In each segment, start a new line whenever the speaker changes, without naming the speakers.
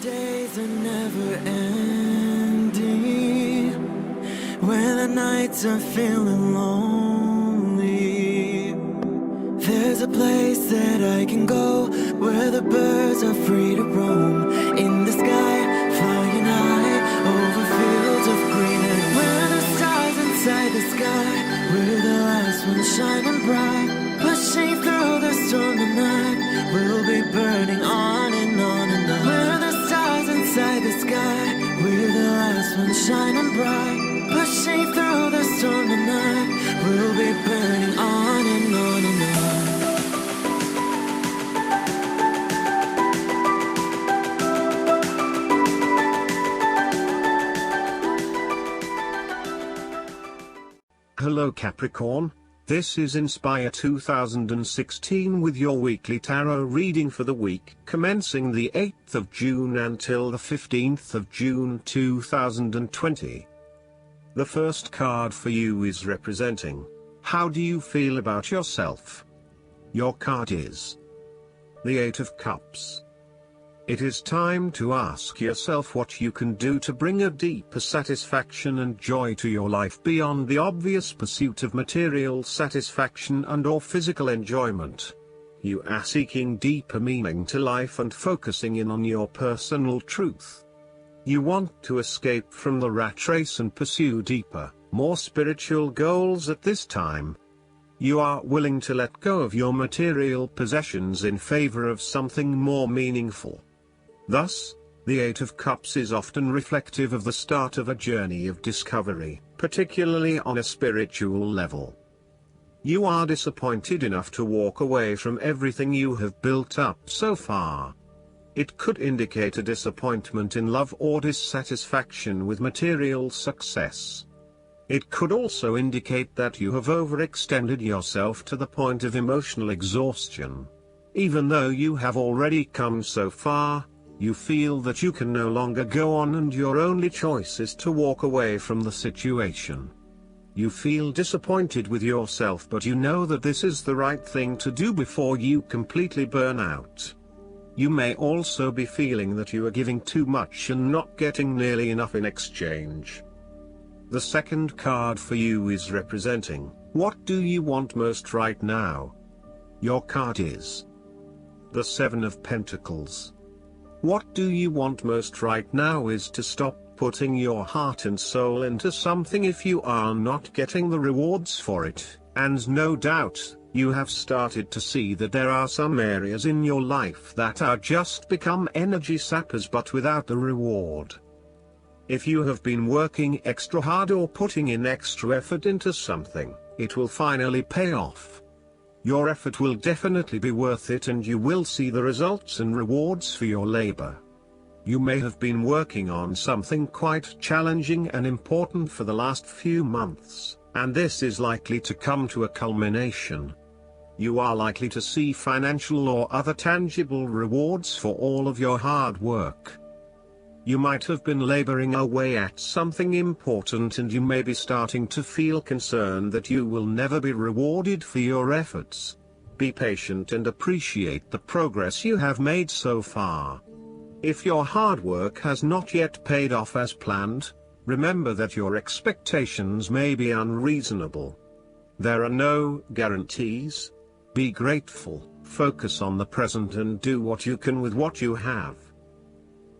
days are never ending, when the nights are feeling lonely, there's a place that I can go, where the birds are free to roam, in the sky, flying high, over fields of green, and where the stars inside the sky, we're the last ones shining bright, pushing through the storm tonight, we'll be burning on and on and on. We're the stars inside the sky, we're the last ones shining bright, pushing through the storm tonight, we'll be burning on and on and on.
Hello Capricorn, this is Inspire 2016 with your weekly tarot reading for the week commencing the 8th of June until the 15th of June 2020. The first card for you is representing, how do you feel about yourself? Your card is the Eight of Cups. It is time to ask yourself what you can do to bring a deeper satisfaction and joy to your life beyond the obvious pursuit of material satisfaction and/or physical enjoyment. You are seeking deeper meaning to life and focusing in on your personal truth. You want to escape from the rat race and pursue deeper, more spiritual goals at this time. You are willing to let go of your material possessions in favor of something more meaningful. Thus, the Eight of Cups is often reflective of the start of a journey of discovery, particularly on a spiritual level. You are disappointed enough to walk away from everything you have built up so far. It could indicate a disappointment in love or dissatisfaction with material success. It could also indicate that you have overextended yourself to the point of emotional exhaustion. Even though you have already come so far, you feel that you can no longer go on and your only choice is to walk away from the situation. You feel disappointed with yourself, but you know that this is the right thing to do before you completely burn out. You may also be feeling that you are giving too much and not getting nearly enough in exchange. The second card for you is representing, what do you want most right now? Your card is the Seven of Pentacles. What do you want most right now is to stop putting your heart and soul into something if you are not getting the rewards for it, and no doubt, you have started to see that there are some areas in your life that are just become energy sappers but without the reward. If you have been working extra hard or putting in extra effort into something, it will finally pay off. Your effort will definitely be worth it and you will see the results and rewards for your labor. You may have been working on something quite challenging and important for the last few months, and this is likely to come to a culmination. You are likely to see financial or other tangible rewards for all of your hard work. You might have been laboring away at something important and you may be starting to feel concerned that you will never be rewarded for your efforts. Be patient and appreciate the progress you have made so far. If your hard work has not yet paid off as planned, remember that your expectations may be unreasonable. There are no guarantees. Be grateful, focus on the present and do what you can with what you have.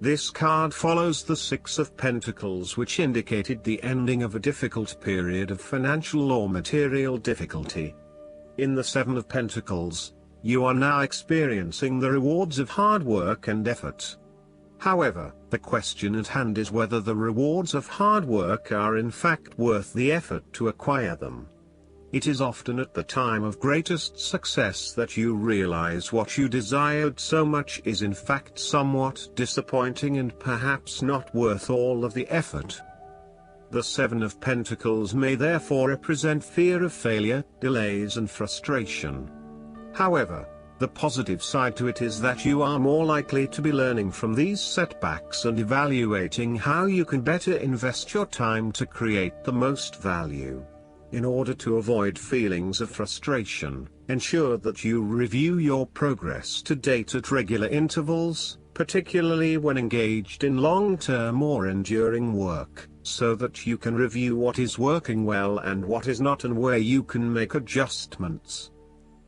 This card follows the Six of Pentacles, which indicated the ending of a difficult period of financial or material difficulty. In the Seven of Pentacles, you are now experiencing the rewards of hard work and effort. However, the question at hand is whether the rewards of hard work are in fact worth the effort to acquire them. It is often at the time of greatest success that you realize what you desired so much is in fact somewhat disappointing and perhaps not worth all of the effort. The Seven of Pentacles may therefore represent fear of failure, delays and frustration. However, the positive side to it is that you are more likely to be learning from these setbacks and evaluating how you can better invest your time to create the most value. In order to avoid feelings of frustration, ensure that you review your progress to date at regular intervals, particularly when engaged in long-term or enduring work, so that you can review what is working well and what is not, and where you can make adjustments.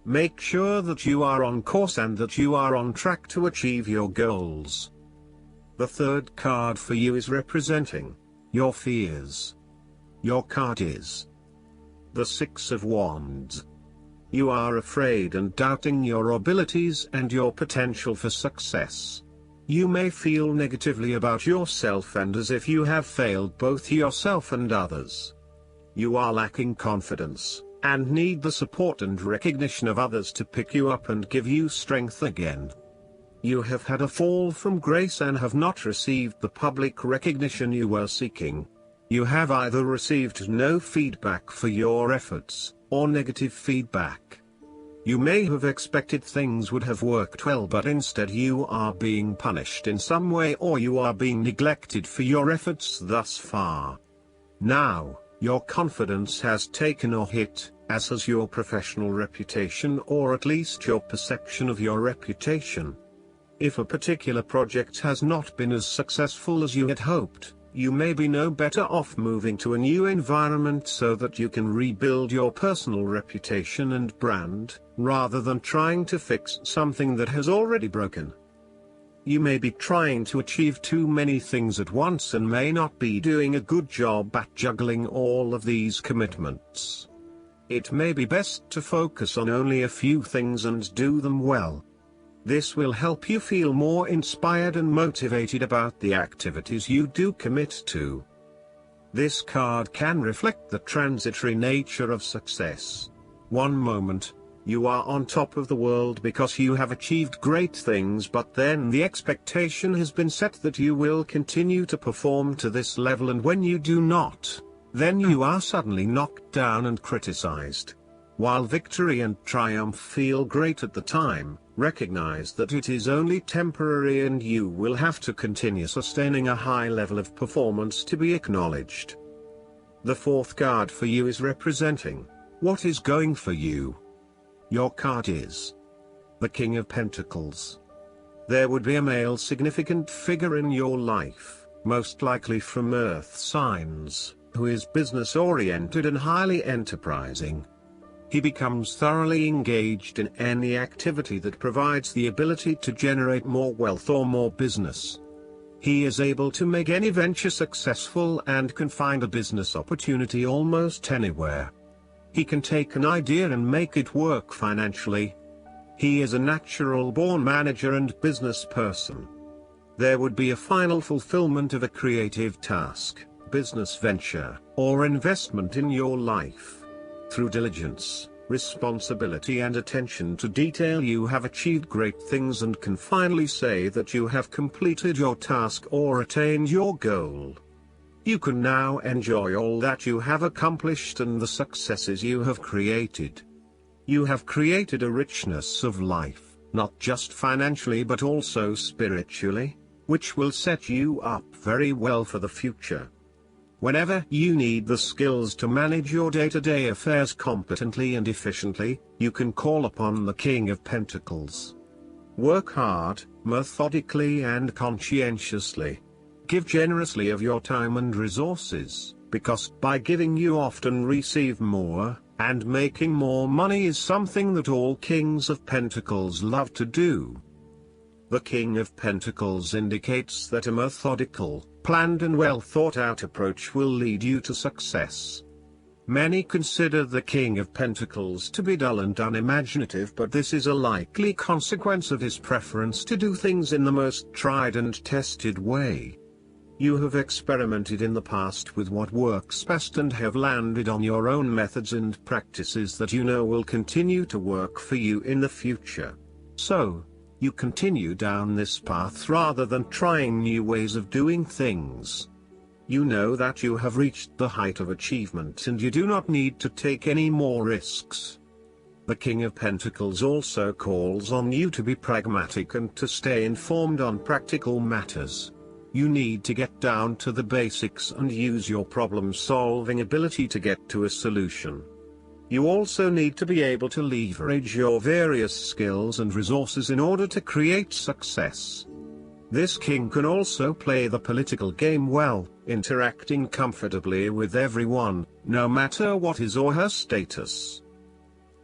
Make sure that you are on course and that you are on track to achieve your goals. The third card for you is representing your fears. Your card is the Six of Wands. You are afraid and doubting your abilities and your potential for success. You may feel negatively about yourself and as if you have failed both yourself and others. You are lacking confidence, and need the support and recognition of others to pick you up and give you strength again. You have had a fall from grace and have not received the public recognition you were seeking. You have either received no feedback for your efforts, or negative feedback. You may have expected things would have worked well, but instead you are being punished in some way, or you are being neglected for your efforts thus far. Now, your confidence has taken a hit, as has your professional reputation, or at least your perception of your reputation. If a particular project has not been as successful as you had hoped, you may be no better off moving to a new environment so that you can rebuild your personal reputation and brand, rather than trying to fix something that has already broken. You may be trying to achieve too many things at once and may not be doing a good job at juggling all of these commitments. It may be best to focus on only a few things and do them well. This will help you feel more inspired and motivated about the activities you do commit to. This card can reflect the transitory nature of success. One moment, you are on top of the world because you have achieved great things, but then the expectation has been set that you will continue to perform to this level, and when you do not, then you are suddenly knocked down and criticized. While victory and triumph feel great at the time, recognize that it is only temporary and you will have to continue sustaining a high level of performance to be acknowledged. The fourth card for you is representing what is going for you. Your card is the King of Pentacles. There would be a male significant figure in your life, most likely from earth signs, who is business-oriented and highly enterprising. He becomes thoroughly engaged in any activity that provides the ability to generate more wealth or more business. He is able to make any venture successful and can find a business opportunity almost anywhere. He can take an idea and make it work financially. He is a natural-born manager and business person. There would be a final fulfillment of a creative task, business venture, or investment in your life. Through diligence, responsibility and attention to detail, you have achieved great things and can finally say that you have completed your task or attained your goal. You can now enjoy all that you have accomplished and the successes you have created. You have created a richness of life, not just financially but also spiritually, which will set you up very well for the future. Whenever you need the skills to manage your day-to-day affairs competently and efficiently, you can call upon the King of Pentacles. Work hard, methodically and conscientiously. Give generously of your time and resources, because by giving you often receive more, and making more money is something that all Kings of Pentacles love to do. The King of Pentacles indicates that a methodical, planned and well thought out approach will lead you to success. Many consider the King of Pentacles to be dull and unimaginative, but this is a likely consequence of his preference to do things in the most tried and tested way. You have experimented in the past with what works best and have landed on your own methods and practices that you know will continue to work for you in the future. So, you continue down this path rather than trying new ways of doing things. You know that you have reached the height of achievement and you do not need to take any more risks. The King of Pentacles also calls on you to be pragmatic and to stay informed on practical matters. You need to get down to the basics and use your problem-solving ability to get to a solution. You also need to be able to leverage your various skills and resources in order to create success. This king can also play the political game well, interacting comfortably with everyone, no matter what his or her status.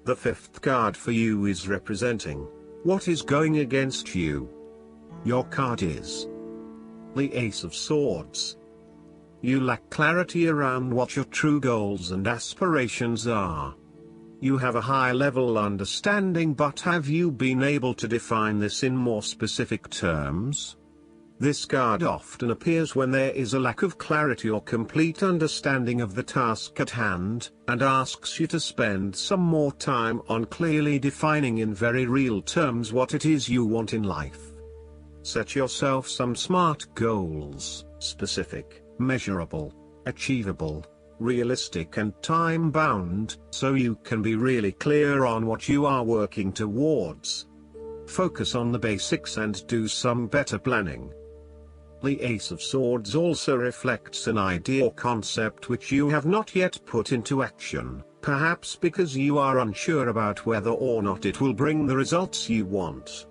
The fifth card for you is representing what is going against you. Your card is the Ace of Swords. You lack clarity around what your true goals and aspirations are. You have a high-level understanding, but have you been able to define this in more specific terms? This card often appears when there is a lack of clarity or complete understanding of the task at hand, and asks you to spend some more time on clearly defining in very real terms what it is you want in life. Set yourself some smart goals, specific, measurable, achievable, realistic and time-bound, so you can be really clear on what you are working towards. Focus on the basics and do some better planning. The Ace of Swords also reflects an idea or concept which you have not yet put into action, perhaps because you are unsure about whether or not it will bring the results you want.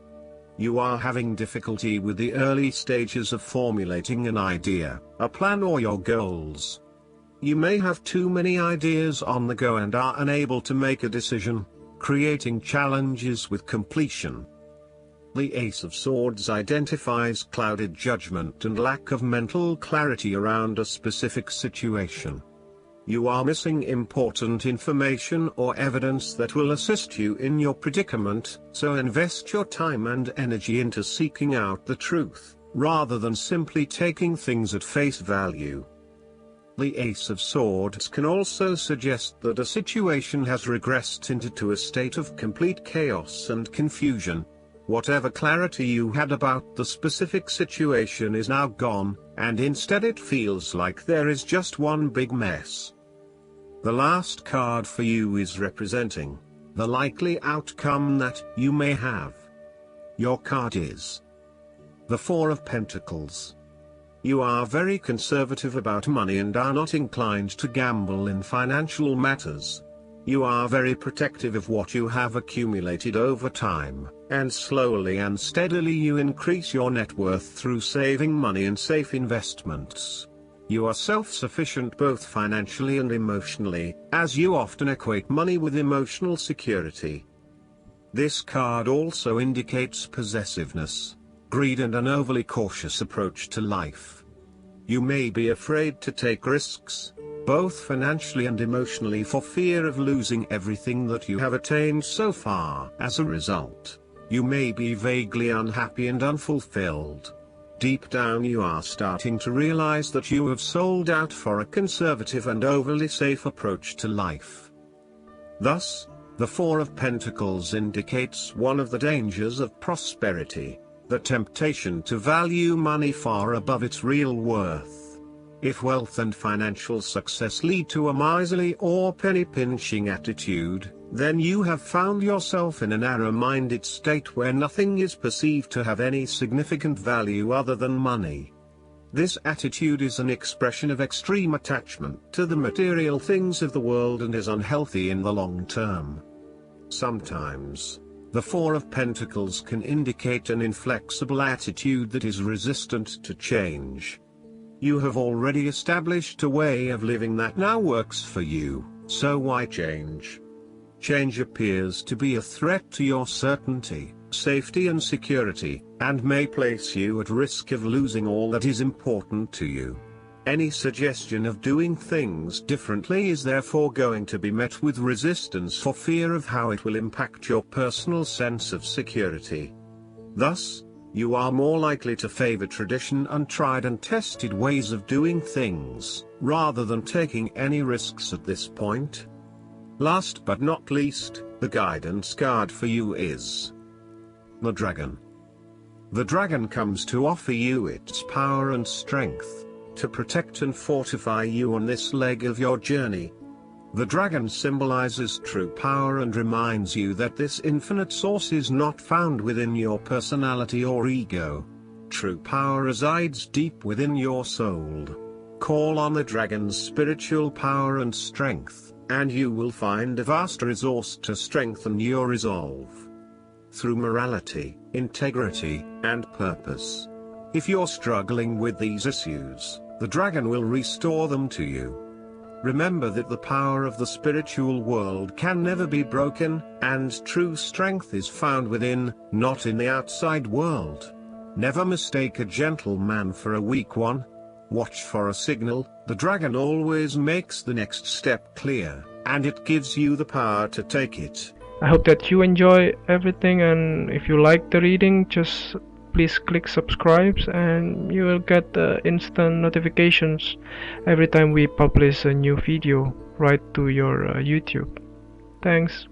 You are having difficulty with the early stages of formulating an idea, a plan or your goals. You may have too many ideas on the go and are unable to make a decision, creating challenges with completion. The Ace of Swords identifies clouded judgment and lack of mental clarity around a specific situation. You are missing important information or evidence that will assist you in your predicament, so invest your time and energy into seeking out the truth, rather than simply taking things at face value. The Ace of Swords can also suggest that a situation has regressed into a state of complete chaos and confusion. Whatever clarity you had about the specific situation is now gone, and instead it feels like there is just one big mess. The last card for you is representing the likely outcome that you may have. Your card is the Four of Pentacles. You are very conservative about money and are not inclined to gamble in financial matters. You are very protective of what you have accumulated over time, and slowly and steadily you increase your net worth through saving money and safe investments. You are self-sufficient both financially and emotionally, as you often equate money with emotional security. This card also indicates possessiveness, greed and an overly cautious approach to life. You may be afraid to take risks, both financially and emotionally, for fear of losing everything that you have attained so far. As a result, you may be vaguely unhappy and unfulfilled. Deep down you are starting to realize that you have sold out for a conservative and overly safe approach to life. Thus, the Four of Pentacles indicates one of the dangers of prosperity, the temptation to value money far above its real worth. If wealth and financial success lead to a miserly or penny-pinching attitude, then you have found yourself in a narrow-minded state where nothing is perceived to have any significant value other than money. This attitude is an expression of extreme attachment to the material things of the world and is unhealthy in the long term. Sometimes, the Four of Pentacles can indicate an inflexible attitude that is resistant to change. You have already established a way of living that now works for you, so why change? Change appears to be a threat to your certainty, safety and security, and may place you at risk of losing all that is important to you. Any suggestion of doing things differently is therefore going to be met with resistance for fear of how it will impact your personal sense of security. Thus, you are more likely to favor tradition and tried and tested ways of doing things, rather than taking any risks at this point. Last but not least, the guidance card for you is the Dragon. The Dragon comes to offer you its power and strength, to protect and fortify you on this leg of your journey. The Dragon symbolizes true power and reminds you that this infinite source is not found within your personality or ego. True power resides deep within your soul. Call on the Dragon's spiritual power and strength, and you will find a vast resource to strengthen your resolve. Through morality, integrity, and purpose, If you're struggling with these issues, the dragon will restore them to you. Remember that the power of the spiritual world can never be broken, and true strength is found within, not in the outside world. Never mistake a gentle man for a weak one. Watch for a signal. The dragon always makes the next step clear, and it gives you the power to take it.
I hope that you enjoy everything, and if you like the reading, just please click subscribe and you will get instant notifications every time we publish a new video right to your YouTube. Thanks.